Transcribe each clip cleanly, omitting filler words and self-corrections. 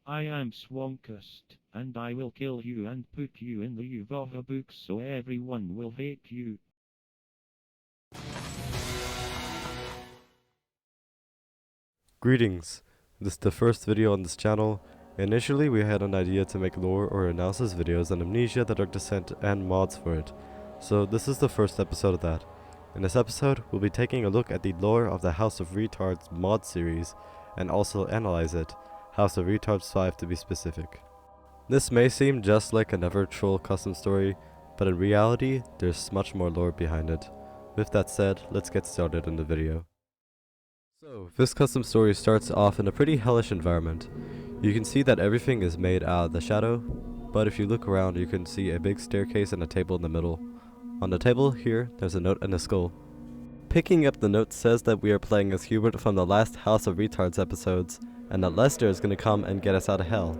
I am Swankust, and I will kill you and put you in the Yuvava books so everyone will hate you. Greetings, this is the first video on this channel. Initially we had an idea to make lore or analysis videos on Amnesia, The Dark Descent and mods for it. So this is the first episode of that. In this episode we'll be taking a look at the lore of the House of Retards mod series and also analyze it, House of Retards 5 to be specific. This may seem just like another troll custom story, but in reality there's much more lore behind it. With that said, let's get started in the video. So, this custom story starts off in a pretty hellish environment. You can see that everything is made out of the shadow, but if you look around you can see a big staircase and a table in the middle. On the table here, there's a note and a skull. Picking up the note says that we are playing as Hubert from the last House of Retards episodes, and that Lester is going to come and get us out of hell.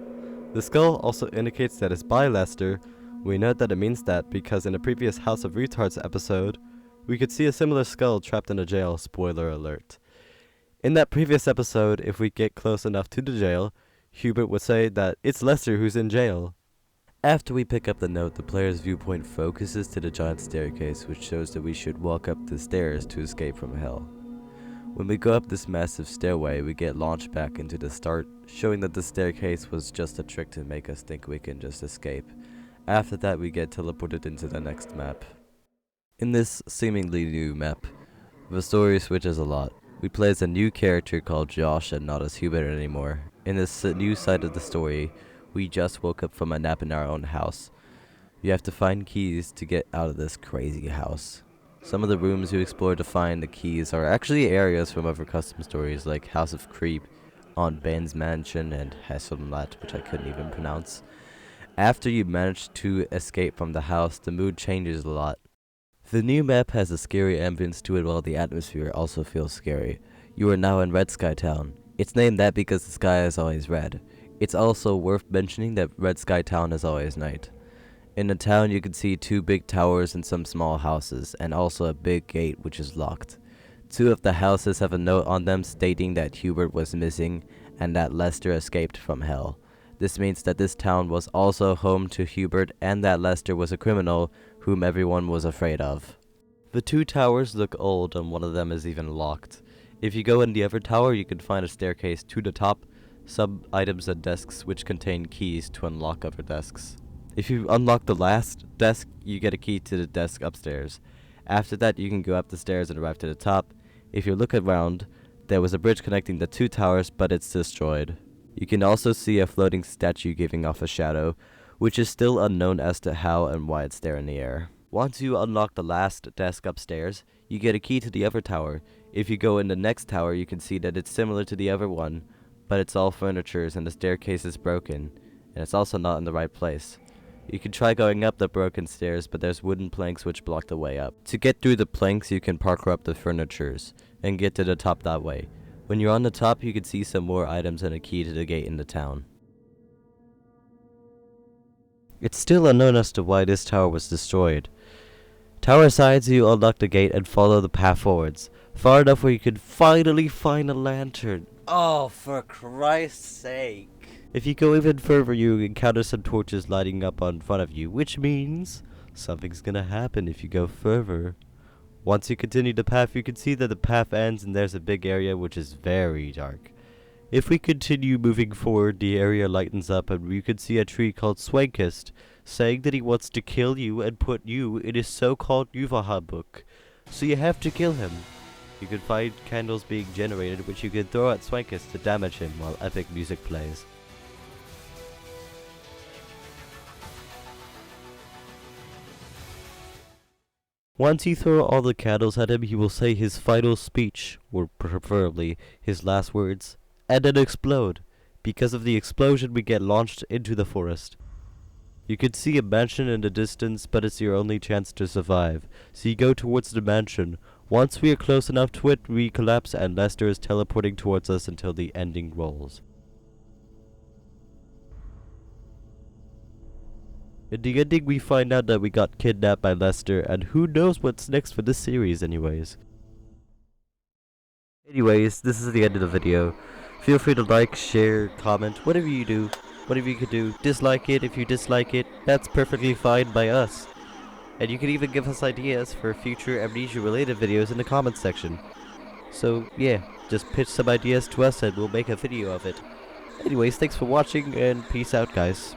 The skull also indicates that it's by Lester. We note that it means that because in a previous House of Retards episode, we could see a similar skull trapped in a jail, spoiler alert. In that previous episode, if we get close enough to the jail, Hubert would say that it's Lester who's in jail. After we pick up the note, the player's viewpoint focuses to the giant staircase, which shows that we should walk up the stairs to escape from hell. When we go up this massive stairway, we get launched back into the start, showing that the staircase was just a trick to make us think we can just escape. After that, we get teleported into the next map. In this seemingly new map, the story switches a lot. We play as a new character called Josh and not as Hubert anymore. In this new side of the story, we just woke up from a nap in our own house. You have to find keys to get out of this crazy house. Some of the rooms you explore to find the keys are actually areas from other custom stories like House of Creep, Aunt Ben's Mansion, and Hasselmat, which I couldn't even pronounce. After you manage to escape from the house, the mood changes a lot. The new map has a scary ambience to it while the atmosphere also feels scary. You are now in Red Sky Town. It's named that because the sky is always red. It's also worth mentioning that Red Sky Town is always night. In the town you can see two big towers and some small houses, and also a big gate which is locked. Two of the houses have a note on them stating that Hubert was missing and that Lester escaped from hell. This means that this town was also home to Hubert and that Lester was a criminal whom everyone was afraid of. The two towers look old and one of them is even locked. If you go in the other tower you can find a staircase to the top, some items and desks which contain keys to unlock other desks. If you unlock the last desk, you get a key to the desk upstairs. After that you can go up the stairs and arrive to the top. If you look around, there was a bridge connecting the two towers, but it's destroyed. You can also see a floating statue giving off a shadow, which is still unknown as to how and why it's there in the air. Once you unlock the last desk upstairs, you get a key to the other tower. If you go in the next tower, you can see that it's similar to the other one, but it's all furnitures and the staircase is broken, and it's also not in the right place. You can try going up the broken stairs, but there's wooden planks which block the way up. To get through the planks, you can parkour up the furnitures and get to the top that way. When you're on the top, you can see some more items and a key to the gate in the town. It's still unknown as to why this tower was destroyed. Tower sides, you unlock the gate and follow the path forwards, far enough where you can finally find a lantern. Oh, for Christ's sake. If you go even further, you encounter some torches lighting up in front of you, which means something's gonna happen if you go further. Once you continue the path, you can see that the path ends and there's a big area which is very dark. If we continue moving forward, the area lightens up and you can see a tree called Swankust, saying that he wants to kill you and put you in his so-called Yuvaha book. So you have to kill him. You can find candles being generated which you can throw at Swankust to damage him while epic music plays. Once you throw all the candles at him, he will say his final speech, or preferably his last words, and then explode. Because of the explosion, we get launched into the forest. You can see a mansion in the distance, but it's your only chance to survive, so you go towards the mansion. Once we are close enough to it, we collapse and Lester is teleporting towards us until the ending rolls. In the ending, we find out that we got kidnapped by Lester, and who knows what's next for this series anyways. Anyways, this is the end of the video. Feel free to like, share, comment, whatever you do. Whatever you could do. Dislike it if you dislike it. That's perfectly fine by us. And you can even give us ideas for future amnesia related videos in the comments section. So yeah, just pitch some ideas to us and we'll make a video of it. Anyways, thanks for watching and peace out guys.